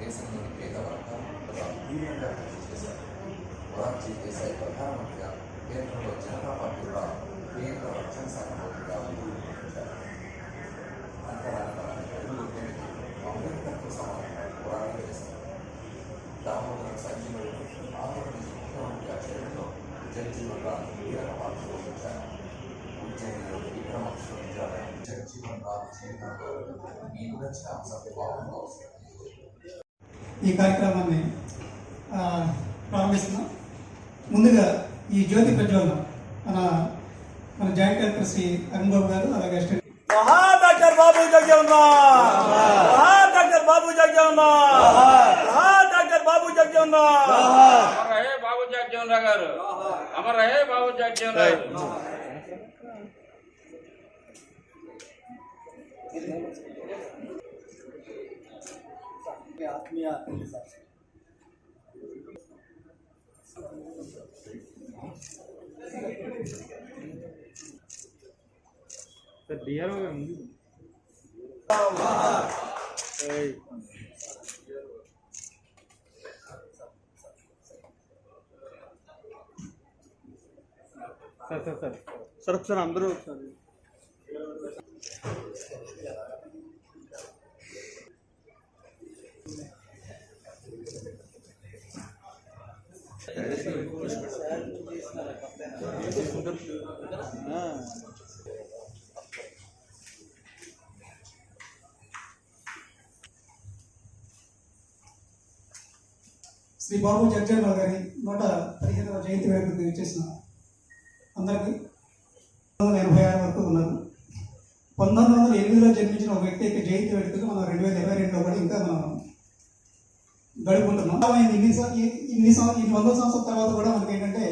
దేశంలోని పేద వర్గాలను వీర్యంగా కృషి చేశారు. మొరార్జీ దేశాయ్ ప్రధానమంత్రిగా, కేంద్రంలో జనతా పార్టీ కూడా కేంద్ర రక్షణ శాఖ మంత్రిగా నిర్వహించారు. అంబేద్కర్ కోసం పోరాటం చేశారు. దామోదరం సంజీవుడు ఆంధ్రప్రదేశ్ ముఖ్యమంత్రిగా చేయడంలో జగజీవన్ రామ్ కీలక పాత్ర పోషించారు. ఉజ్జయినిలో విక్రమాక్ష విద్యాలయం జగజీవన్ రామ్ జీవితంలో ఈ గురించిన అంశాలు బాగుంది అవసరం. ఈ కార్యక్రమాన్ని ప్రారంభిస్తున్నాం. ముందుగా ఈ జ్యోతి ప్రజ్వలన మన జాయింట్ కలెక్టర్ శ్రీ అరుణ్ బాబు గారు, అలాగే డాక్టర్ బాబు జగజీవన్ రామ్, డాక్టర్ బాబు జగజీవన్ రామ్, డాక్టర్ బాబు జగజీవన్ రామ్, అమర్ రహే బాబు జగజీవన్ రామ్ గారు, అమర్ రహే బాబు జగజీవన్ రామ్. ఆత్మీయ సార్ ఒకసారి అందరూ ఒకసారి శ్రీ బాబు జగజీవన్ రామ్ గారి 115వ జయంతి వేడుకకు చేసిన అందరికీ 1986 వరకు ఉన్నారు. 1908లో జన్మించిన ఒక వ్యక్తి యొక్క జయంతి వేడుకగా మనం 2022లో కూడా ఇంకా మనం గడుపుకుంటున్నాం. ఇన్ని 100 సంవత్సరాల తర్వాత కూడా మనకి ఏంటంటే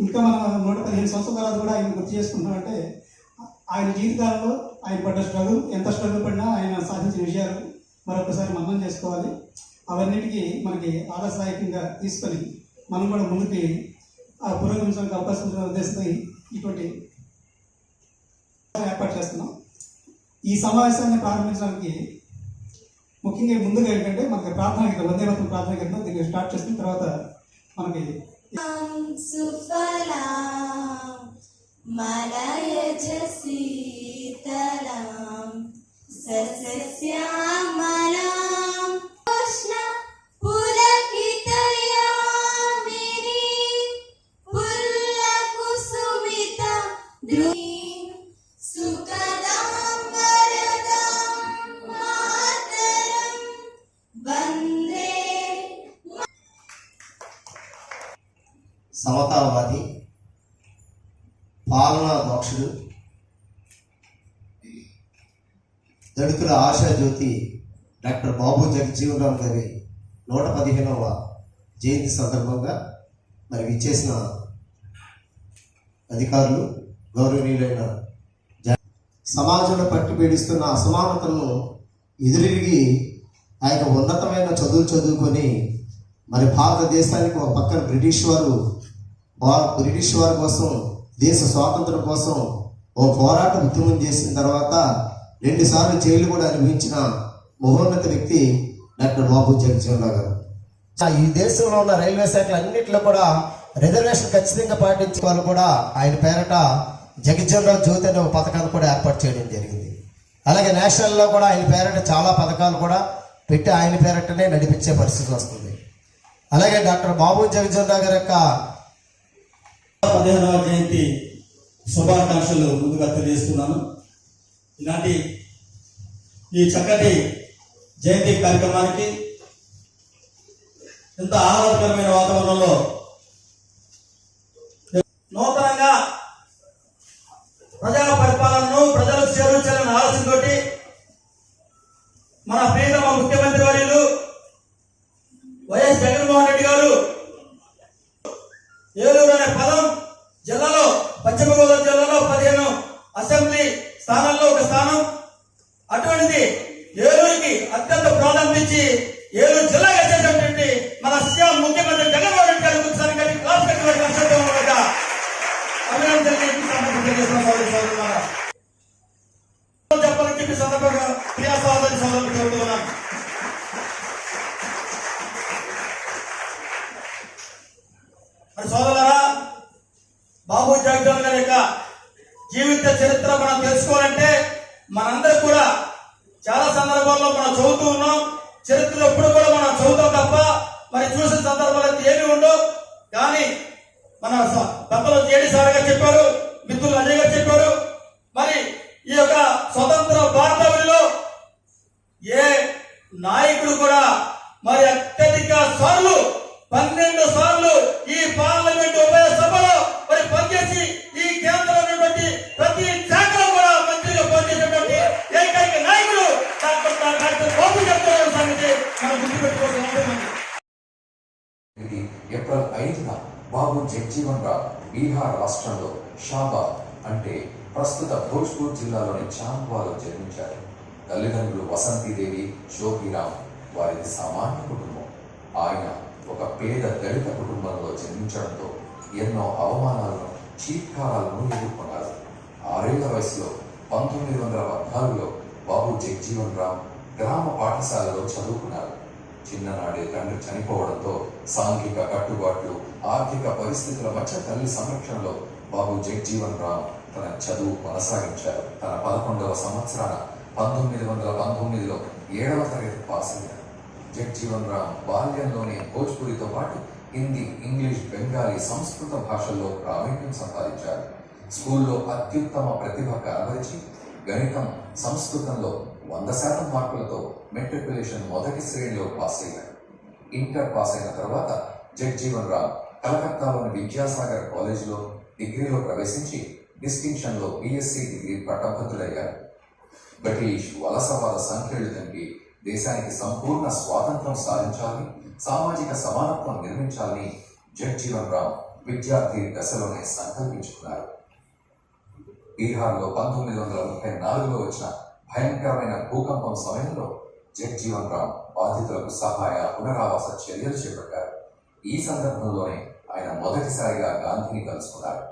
ఇంకా మనం 115 సంవత్సరాల తర్వాత కూడా ఆయన గుర్తు చేసుకుంటున్నామంటే ఆయన జీవితాలలో ఆయన పడ్డ స్ట్రగుల్, ఎంత స్ట్రగుల్ పడినా ఆయన సాధించిన విషయాలు మరొకసారి మనం చేసుకోవాలి. అవన్నిటికీ మనకి ఆదర్శదాయకంగా తీసుకొని మనం కూడా ముందుకి పురోగమించడానికి అవకాశం ఉంచిన ఉద్దేశంతో ఇటువంటి ఏర్పాటు చేస్తున్నాం. ఈ సమావేశాన్ని ప్రారంభించడానికి ముఖ్యంగా ముందుగా ఏంటంటే మనకి ప్రార్థన గీతం, వందే మాతరం ప్రార్థన గీతం దీన్ని స్టార్ట్ చేసిన తర్వాత మనకి సమతావాది, పాలనా దక్షుడు, దళితుల ఆశాజ్యోతి డాక్టర్ బాబు జగజీవన్ రామ్ గారి 115వ జయంతి సందర్భంగా మరి విచ్చేసిన అధికారులు, గౌరవనీయులైన సమాజంలో పట్టి పీడిస్తున్న అసమానతలను ఎదురిగి ఆ యొక్క ఉన్నతమైన చదువులు చదువుకొని మరి భారతదేశానికి ఒక పక్కన బ్రిటిష్ వారి కోసం, దేశ స్వాతంత్రం కోసం ఓ పోరాట ఉద్యమం చేసిన తర్వాత 2 సార్లు జైలు కూడా అనుభవించిన మహోన్నత వ్యక్తి డాక్టర్ బాబు జగజీవన్ రామ్ గారు. ఈ దేశంలో ఉన్న రైల్వే శాఖలు అన్నింటిలో కూడా రిజర్వేషన్ ఖచ్చితంగా పాటించే వాళ్ళు కూడా ఆయన పేరట జగజీవన్ రామ్ జ్యోతి అనే ఒక పథకాన్ని కూడా ఏర్పాటు చేయడం జరిగింది. అలాగే నేషనల్లో కూడా ఆయన పేరట చాలా పథకాలు కూడా పెట్టి ఆయన పేరటనే నడిపించే పరిస్థితి వస్తుంది. అలాగే డాక్టర్ బాబు జగజీవన్ రామ్ గారి యొక్క 15వ జయంతి శుభాకాంక్షలు ముందుగా తెలియజేస్తున్నాను. ఇలాంటి ఈ చక్కటి జయంతి కార్యక్రమానికి ఇంత ఆహ్లాదకరమైన వాతావరణంలో నూతనంగా ప్రజా పరిపాలనను ప్రజలకు చేరువచ్చాలన్న ఆలోచనతో మన ప్రియతమ ముఖ్యమంత్రి వర్యులు వైఎస్ జగన్మోహన్ రెడ్డి గారు ఏలూరు అనే పదం జిల్లాలో, పశ్చిమ గోదావరి జిల్లాలో 15 అసెంబ్లీ స్థానాల్లో ఒక స్థానం, అటువంటిది ఏలూరుకి అత్యంత ప్రాధాన్యత ఇచ్చి ఏలూరు జిల్లాగా చేసినటువంటి మన సీఎం ముఖ్యమంత్రి జగన్మోహన్ రెడ్డి గారి గురించి క్లాస్ కట్టి చెప్పాలని చెప్పి సందర్భంగా ప్రియా సోదరి సోదరులు కోరుతున్నాను. వ్యక్తి చరిత్ర మనం తెలుసుకోవాలంటే మనందరూ కూడా చాలా సందర్భాల్లో మనం చదువుతూ ఉన్నాం. చరిత్రలో ఎప్పుడు కూడా మనం చదువుతాం తప్ప మరి చూసిన సందర్భాలు అయితే ఏమీ ఉండవు. కానీ మన పెద్దలు జేడి సార్ గారు చెప్పారు, మిత్రులు అజయ్ గారు చెప్పారు, మరి ఈ యొక్క స్వతంత్ర భారతావనిలో ఏ నాయకుడు కూడా మరి అత్యధిక సార్లు 12 సార్లు ఈ పార్లమెంట్ ఉభయ సభలో మరి పనిచేసి ఈ కేంద్రంలో ఉన్నటువంటి ప్రతి శాఖలో కూడా మంత్రిగా పనిచేసినటువంటి ఏకైక నాయకుడు డాక్టర్ బాబు జగ్జీవన్ సంగతి మనం గుర్తుపెట్టుకోవాల్సిన అవసరం ఉంది. ఇది ఏప్రిల్ 5న బాబు జగ్జీవన్ రామ్ బీహార్ రాష్ట్రంలో షాబా అంటే ప్రస్తుత భోజ్పూర్ జిల్లాలోని చాంద్వాలో జన్మించారు. తల్లిదండ్రులు వసంతిదేవి, షోభిరామ్. వారిది సామాన్య కుటుంబం. ఆయన ఒక పేద దళిత కుటుంబంలో జన్మించడంతో ఎన్నో అవమానాలను, చీత్కారాలను ఎదుర్కొన్నారు. 6 ఏళ్ల వయసులో 1914లో బాబు జగ్జీవన్ రామ్ గ్రామ పాఠశాలలో చదువుకున్నారు. చిన్ననాడే తండ్రి చనిపోవడంతో సాంఘిక కట్టుబాట్లు, ఆర్థిక పరిస్థితుల మధ్య తల్లి సంరక్షణలో బాబు జగ్జీవన్ రామ్ తన చదువు కొనసాగించారు. తన 11వ సంవత్సరాన 1919లో 7వ తరగతి పాస్ అయ్యారు. జగ్జీవన్ రామ్ బాల్యంలోనే భోజ్పురితో పాటు హిందీ, ఇంగ్లీష్, బెంగాలీ, సంస్కృత భాషల్లో ప్రావీణ్యం సంపాదించారు. స్కూల్లో అత్యుత్తమ ప్రతిభ కనబరిచి గణితం, సంస్కృతంలో 100% మార్కులతో మెట్రికులేషన్ మొదటి శ్రేణిలో పాస్ అయ్యారు. ఇంటర్ పాస్ అయిన తర్వాత జగ్జీవన్ రామ్ కలకత్తాలోని విద్యాసాగర్ కాలేజీలో డిగ్రీలో ప్రవేశించి డిస్టింక్షన్లో BSc డిగ్రీ పట్టభద్రులయ్యారు. బ్రిటిష్ వలసవాద సంఖ్యలుతంకి దేశానికి సంపూర్ణ స్వాతంత్రం సాధించాలని, సామాజిక సమానత్వం నిర్మించాలని జగ్జీవన్ రామ్ విద్యార్థి దశలోనే సంకల్పించుకున్నారు. బీహార్లో 1934లో వచ్చిన భయంకరమైన భూకంపం సమయంలో జగ్జీవన్ రామ్ బాధితులకు సహాయ, పునరావాస చర్యలు చేపట్టారు. ఈ సందర్భంలోనే ఆయన మొదటిసారిగా గాంధీని కలుసుకున్నారు.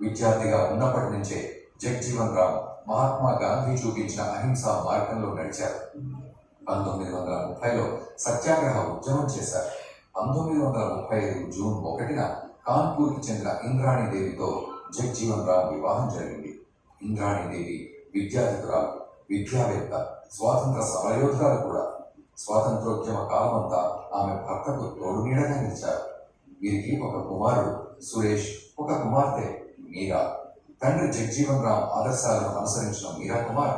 విద్యార్థిగా ఉన్నప్పటి నుంచే జగ్జీవన్ రామ్ మహాత్మా గాంధీ చూపించిన అహింసా మార్గంలో నడిచారు. 1930లో సత్యాగ్రహ ఉద్యమం చేశారు. 1935 జూన్ 1న కాన్పూర్కి చెందిన ఇంద్రాణీదేవితో జగ్జీవన్ రామ్ వివాహం జరిగింది. ఇంద్రాణీదేవి విద్యార్థికురాలు, విద్యావేత్త, స్వాతంత్ర సమరయోధురాలు కూడా. స్వాతంత్రోద్యమ కాలమంతా ఆమె భర్తకు తోడు నీడగా నిలిచారు. వీరికి ఒక కుమారుడు సురేష్, ఒక కుమార్తె మీరా. తండ్రి జగ్జీవన్ రామ్ ఆదర్శాలను అనుసరించిన మీరా కుమార్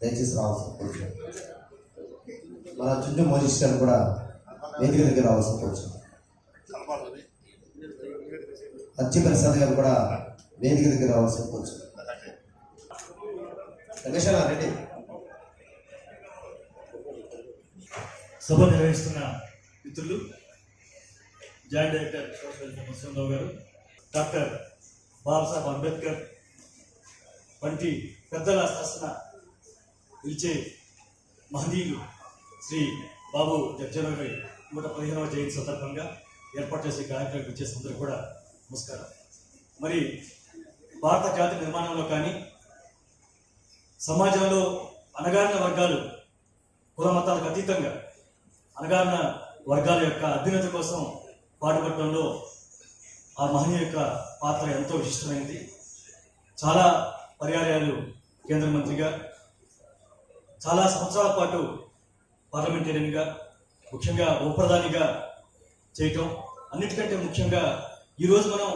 దయచేసి రావాల్సిన కోరుచు. మన చుంచు మోజీష్ గారు కూడా వేదిక దగ్గర రావాల్సిన కోరుచు. అచ్చిప్రసాద్ గారు కూడా వేదిక దగ్గర రావాల్సిన కోరుచు. రమేశ్వర రెడ్డి. సభ నిర్వహిస్తున్న మిత్రులు, జాయింట్ డైరెక్టర్ సోషల్ ముస్లింరావు గారు, డాక్టర్ బాబాసాహెబ్ అంబేద్కర్ వంటి పెద్దల శాసన పిలిచే మహనీయులు శ్రీ బాబు జగ్జీవన్ గారి 115వ జయంతి సందర్భంగా ఏర్పాటు చేసే కార్యక్రమం ఇచ్చే అందరూ కూడా నమస్కారం. మరి భారత జాతి నిర్మాణంలో కానీ సమాజంలో అణగారిన వర్గాలు కుల మతాలకు అతీతంగా అణగారిన వర్గాల యొక్క అభ్యున్నతి కోసం పాటుపడడంలో ఆ మహనీయ యొక్క పాత్ర ఎంతో విశిష్టమైనది. చాలా పర్యాయాలు కేంద్ర మంత్రిగా, చాలా సంవత్సరాల పాటు పార్లమెంటేరియన్గా, ముఖ్యంగా ఉపప్రధానిగా చేయటం, అన్నిటికంటే ముఖ్యంగా ఈరోజు మనం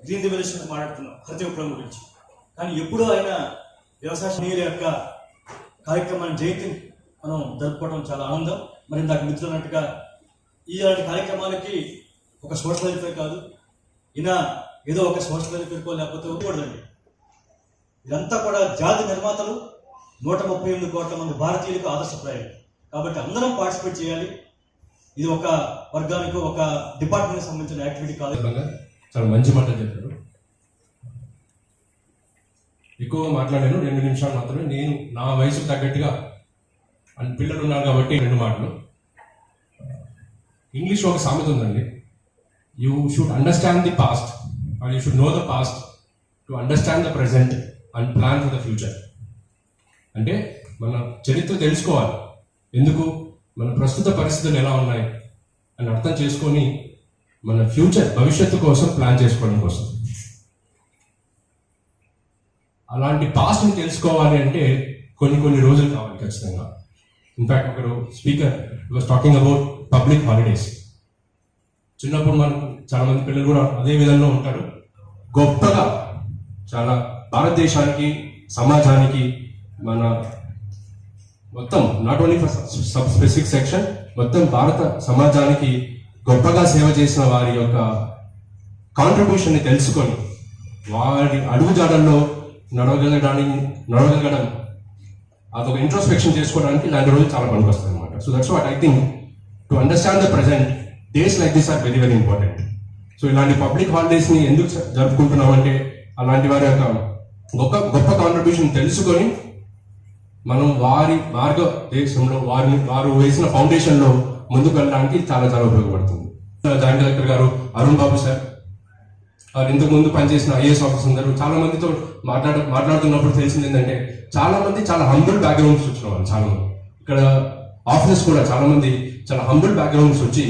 గ్రీన్ రెవల్యూషన్ మాట్లాడుతున్నాం, హరిత విప్లవం గురించి. కానీ ఎప్పుడూ ఆయన వ్యవసాయ యొక్క కార్యక్రమాన్ని జయంతిని మనం జరుపుకోవడం చాలా ఆనందం. మరి నాకు మిత్రులు అన్నట్టుగా ఇలాంటి కార్యక్రమాలకి ఒక సోషల్ వెల్ఫేర్ కాదు, ఈయన ఏదో ఒక సోషల్ వెల్ఫేర్కో లేకపోతే ఉండకూడదండి. ఇదంతా కూడా జాతి నిర్మాతలు 138 కోట్ల మంది భారతీయులకు ఆదర్శప్రాయం. కాబట్టి అందరం పార్టిసిపేట్ చేయాలి. ఇది ఒక వర్గానికి, ఒక డిపార్ట్మెంట్కి సంబంధించిన యాక్టివిటీ కాదు. చాలా మంచి మాటలు చెప్పారు. ఎక్కువగా మాట్లాడాను, 2 నిమిషాలు మాత్రమే. నేను నా వయసుకు తగ్గట్టుగా పిల్లలు ఉన్నారు కాబట్టి 2 మాటలు. ఇంగ్లీష్లో ఒక సామెత ఉందండి, you should understand the past or you should know the past to understand the present and plan for the future. అంటే మన చరిత్ర తెలుసుకోవాలి, ఎందుకు మన ప్రస్తుత పరిస్థితులు ఎలా ఉన్నాయి అని అర్థం చేసుకొని మన ఫ్యూచర్ భవిష్యత్తు కోసం ప్లాన్ చేసుకోవడం కోసం. అలాంటి పాస్ట్ని తెలుసుకోవాలి అంటే కొన్ని రోజులు కావాలి ఖచ్చితంగా. ఇన్ఫ్యాక్ట్ ఒకరు speaker was talking about public holidays. చిన్నప్పుడు మనం చాలా మంది పిల్లలు కూడా అదే విధంగా ఉంటారు. గొప్పగా చాలా భారతదేశానికి, సమాజానికి, మన మొత్తం not only for sub specific section, మొత్తం భారత సమాజానికి గొప్పగా సేవ చేసిన వారి యొక్క కాంట్రిబ్యూషన్ని తెలుసుకొని వారి అడుగుజాడల్లో నడవగలగడం అదొక ఇంట్రోస్పెక్షన్ చేసుకోవడానికి ఇలాంటి రోజులు చాలా పనికొస్తాయి అనమాట. So that's what I think, to understand the present days like this are very very important. So ఇలాంటి పబ్లిక్ హాలిడేస్ని ఎందుకు జరుపుకుంటున్నామంటే అలాంటి వారి యొక్క గొప్ప కాంట్రిబ్యూషన్ తెలుసుకొని మనం వారి మార్గదేశంలో వారు వేసిన ఫౌండేషన్లో ముందుకు వెళ్ళడానికి చాలా చాలా ఉపయోగపడుతుంది. జాయింట్ కలెక్టర్ గారు అరుణ్ బాబు సార్, వారు ఇంతకు ముందు పనిచేసిన ఐఏఎస్ ఆఫీసర్ అందరూ చాలా మందితో మాట్లాడుతున్నప్పుడు తెలిసింది ఏంటంటే చాలా మంది చాలా హంబుల్ బ్యాక్గ్రౌండ్స్ వచ్చిన వాళ్ళు, చాలా మంది ఇక్కడ ఆఫీసర్స్ కూడా చాలా మంది చాలా హంబుల్ బ్యాక్గ్రౌండ్స్ వచ్చి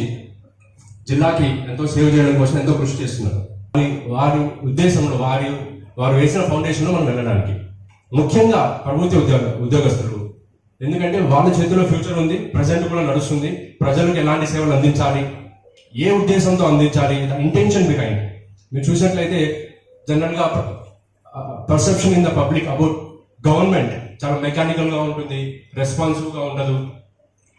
జిల్లాకి ఎంతో సేవ చేయడం కోసం ఎంతో కృషి చేస్తున్నారు. వారి ఉద్దేశంలో వారు వేసిన ఫౌండేషన్లో మనం వెళ్ళడానికి, ముఖ్యంగా ప్రభుత్వ ఉద్యోగస్తులు, ఎందుకంటే వాళ్ళ చేతిలో ఫ్యూచర్ ఉంది, ప్రజెంట్ కూడా నడుస్తుంది. ప్రజలకు ఎలాంటి సేవలు అందించాలి, ఏ ఉద్దేశంతో అందించాలి, ఇంటెన్షన్ బిహైండ్. మీరు చూసినట్లయితే జనరల్గా perception in the public about government చాలా మెకానికల్గా ఉంటుంది, రెస్పాన్సివ్గా ఉండదు.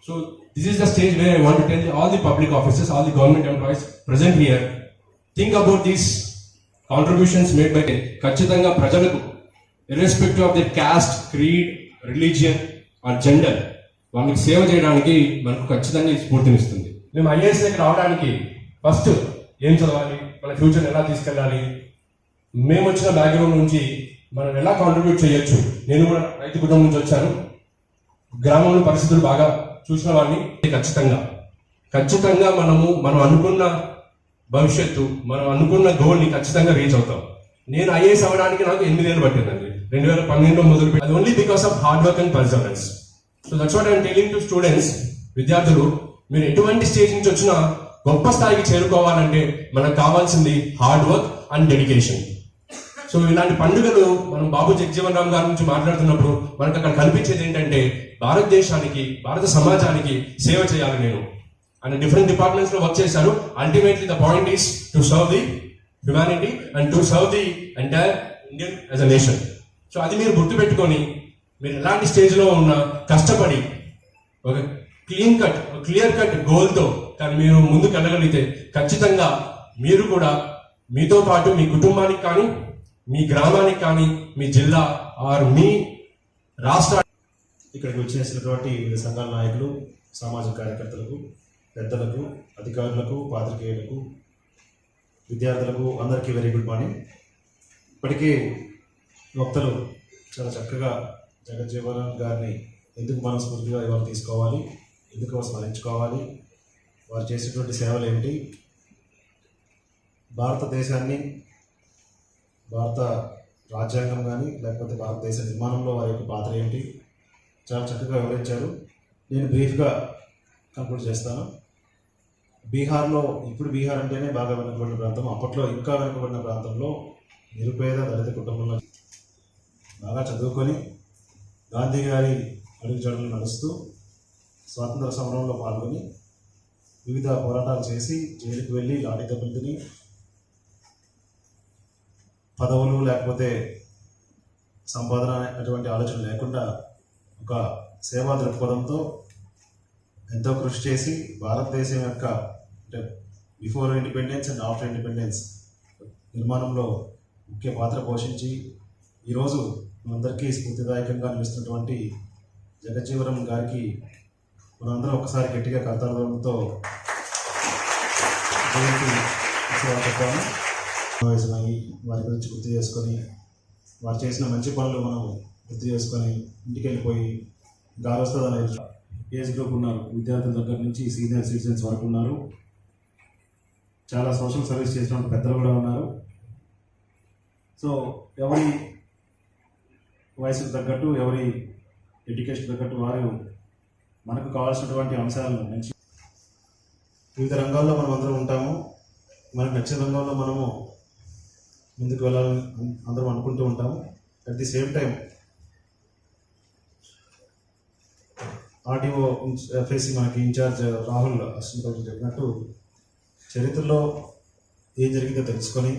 So this is the stage where I want to tell all the public officers, all the government employees present here, think about these contributions made by. ఖచ్చితంగా ప్రజలకు irrespective of the cost, creed, religion are gender, వాళ్ళకి సేవ చేయడానికి మనకు ఖచ్చితంగా ఈ స్ఫూర్తినిస్తుంది. మేము ఐఏఎస్కి రావడానికి ఫస్ట్ ఏం చదవాలి, మన ఫ్యూచర్ ఎలా తీసుకెళ్ళాలి, మేము వచ్చిన బ్యాక్గ్రౌండ్ నుంచి మనం ఎలా కాంట్రిబ్యూట్ చేయొచ్చు. నేను కూడా రైతు కుటుంబం నుంచి వచ్చాను, గ్రామంలో పరిస్థితులు బాగా చూసిన వాడిని. ఖచ్చితంగా మనం అనుకున్న భవిష్యత్తు, మనం అనుకున్న గోల్ని ఖచ్చితంగా రీచ్ అవుతాం. నేను ఐఏఎస్ అవ్వడానికి నాకు 8 ఏళ్ళు పట్టిందండి, 2012లో మొదలుపెట్టి. అది only because of hard work and perseverance. So that's what I'm telling to students, విద్యార్థులు, మీరు ఎటువంటి స్టేజ్ నుంచి వచ్చినా గొప్ప స్థాయికి చేరుకోవాలంటే మనకు కావాల్సింది hard work and dedication. So ఇలాంటి పండుగలు మనం బాబు జగజీవన్ రామ్ గారి నుంచి మాట్లాడుతున్నప్పుడు మనకు అక్కడ కనిపించేది ఏంటంటే భారతదేశానికి, భారత సమాజానికి సేవ చేయాలి నేను. ఆయన డిఫరెంట్ డిపార్ట్మెంట్స్ లో వర్క్ చేశారు. Ultimately the point is to serve the humanity and to serve the entire Indian as a nation. So అది మీరు గుర్తుపెట్టుకొని మీరు ఎలాంటి స్టేజ్ లో ఉన్నా కష్టపడి ఒక క్లియర్ కట్ గోల్తో కానీ మీరు ముందుకు వెళ్ళగలిగితే ఖచ్చితంగా మీరు కూడా మీతో పాటు మీ కుటుంబానికి కానీ, మీ గ్రామానికి కానీ, మీ జిల్లా ఆర్ మీ రాష్ట్ర ఇక్కడికి వచ్చేసినటువంటి వివిధ సంఘాల నాయకులు, సామాజిక కార్యకర్తలకు, పెద్దలకు, అధికారులకు, పాత్రికేయులకు, విద్యార్థులకు అందరికీ వెరీ గుడ్ మార్నింగ్. ఇప్పటికీ వక్తలు చాలా చక్కగా జగజ్జీవన్ గారిని ఎందుకు మనస్ఫూర్తిగా ఇవాళ తీసుకోవాలి, ఎందుకు స్మరించుకోవాలి, వారు చేసేటువంటి సేవలు ఏమిటి, భారతదేశాన్ని, భారత రాజ్యాంగం కానీ లేకపోతే భారతదేశ నిర్మాణంలో వారి యొక్క పాత్ర ఏమిటి చాలా చక్కగా వివరించారు. నేను బ్రీఫ్గా కంక్లూడ్ చేస్తాను. బీహార్లో, ఇప్పుడు బీహార్ అంటేనే బాగా వెనుకబడిన ప్రాంతం, అప్పట్లో ఇంకా వెనుకబడిన ప్రాంతంలో నిరుపేద దళిత కుటుంబంలో బాగా చదువుకొని గాంధీ గారి అడుగుజాడలు నడుస్తూ స్వాతంత్ర సమరంలో పాల్గొని వివిధ పోరాటాలు చేసి జైలుకు వెళ్ళి లాఠీ దెబ్బలు తిని పదవులు లేకపోతే సంపాదన అటువంటి ఆలోచన లేకుండా ఒక సేవా దృక్పథంతో ఎంతో కృషి చేసి భారతదేశం యొక్క అంటే before independence and after independence నిర్మాణంలో ముఖ్య పాత్ర పోషించి ఈరోజు మనందరికీ స్ఫూర్తిదాయకంగా నిలుస్తున్నటువంటి జగజ్జీవనం గారికి మనందరం ఒకసారి గట్టిగా కర్తాలతో చెప్పాము. సమావేశమై వారి గురించి గుర్తు చేసుకొని వారు చేసిన మంచి పనులు మనం గుర్తు చేసుకొని ఇంటికి వెళ్ళిపోయి గారొస్తుందనే ఏజ్ గ్రూప్ ఉన్నారు, విద్యార్థుల దగ్గర నుంచి సీనియర్ సిటిజన్స్ వరకు ఉన్నారు, చాలా సోషల్ సర్వీస్ చేసిన పెద్దలు కూడా ఉన్నారు. సో ఎవరి వయసుకు తగ్గట్టు, ఎవరి ఎడ్యుకేషన్ తగ్గట్టు వారు మనకు కావాల్సినటువంటి అంశాలను మంచి వివిధ రంగాల్లో మనం అందరం ఉంటాము. మనకు నచ్చిన రంగంలో మనము ముందుకు వెళ్ళాలని అందరం అనుకుంటూ ఉంటాము. At the same time RTO FSC మనకి ఇన్ఛార్జ్ రాహుల్ అశ్విన్ చెప్పినట్టు చరిత్రలో ఏం జరిగిందో తెలుసుకొని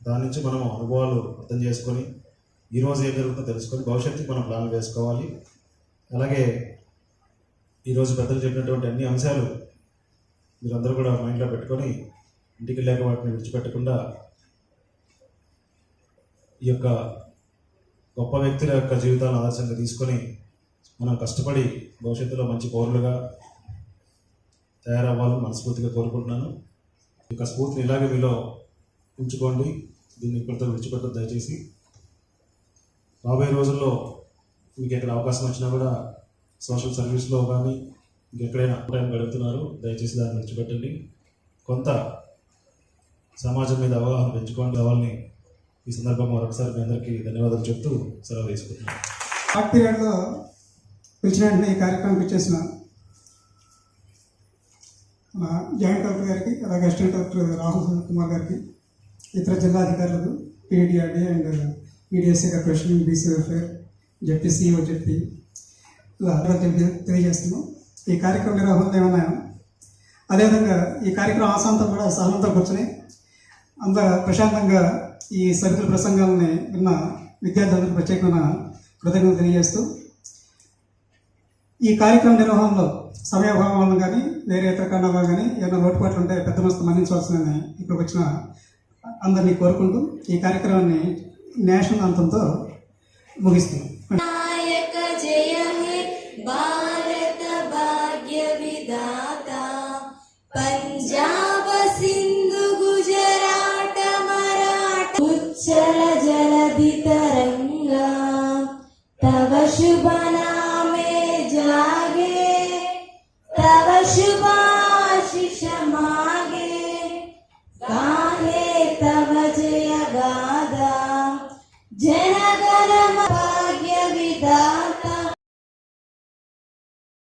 దాని నుంచి మనం అనుభవాలు అర్థం చేసుకొని ఈరోజు ఏం జరుగుతుందో తెలుసుకొని భవిష్యత్తుకి మనం ప్లాన్ వేసుకోవాలి. అలాగే ఈరోజు పెద్దలు చెప్పినటువంటి అన్ని అంశాలు మీరందరూ కూడా మైండ్లో పెట్టుకొని ఇంటికి లేక వాటిని విడిచిపెట్టకుండా ఈ యొక్క గొప్ప వ్యక్తుల యొక్క జీవితాలను ఆదర్శంగా తీసుకొని మనం కష్టపడి భవిష్యత్తులో మంచి పౌరులుగా తయారవ్వాలని మనస్ఫూర్తిగా కోరుకుంటున్నాను. ఈ యొక్క స్ఫూర్తిని ఇలాగే మీలో ఉంచుకోండి, దీన్ని ఇప్పటితో విడిచిపెట్టదు దయచేసి. రాబోయే రోజుల్లో మీకు ఎక్కడ అవకాశం వచ్చినా కూడా సోషల్ సర్వీస్లో కానీ ఇంకెక్కడైనా టైం గడుపుతున్నారు, దయచేసి దాన్ని విడిచిపెట్టండి. కొంత సమాజం మీద అవగాహన పెంచుకోండి కావాలని ఈ సందర్భంగా మరొకసారి మీ అందరికీ ధన్యవాదాలు చెప్తూ సెలవు తీసుకుంటున్నాను. షార్ట్ పీరియడ్లో పిలిచిన వెంటనే ఈ కార్యక్రమం ఇచ్చేసిన మన జాయింట్ కలెక్టర్ గారికి, అలాగే అసిస్టెంట్ కలెక్టర్ రాహుల్ కుమార్ గారికి, ఇతర జిల్లా అధికారులకు, PDRD and PDSC corporation, BC welfare, ZP CEO, ZP ఇలా తెలియజేస్తున్నాం. ఈ కార్యక్రమం నిర్వహణలో ఏమన్నా అదేవిధంగా ఈ కార్యక్రమం ఆశాంతం కూడా సహనంతో కూర్చొని అందరూ ప్రశాంతంగా ఈ సరుకుల ప్రసంగాలని విన్న విద్యార్థులకు ప్రత్యేకమైన కృతజ్ఞతలు తెలియజేస్తూ ఈ కార్యక్రమ నిర్వహణలో సమయాభావం వల్ల కానీ వేరే ఇతర కారణాలు కానీ ఏమైనా లోటుపాట్లు ఉంటే పెద్ద మనసు మన్నించవలసిందని ఇప్పుడు వచ్చిన అందరినీ కోరుకుంటూ ఈ కార్యక్రమాన్ని నేషనల్ అంతంతో ముగిస్తున్నాం. भारत भाग्य विधाता पंजाब सिंधु गुजरात मराठा उच्चल जलधि तरंगा तव शुभ नामे जागे तव शुभाशिष मागे गाहे तव जय गादा जनगण भाग्य विधाता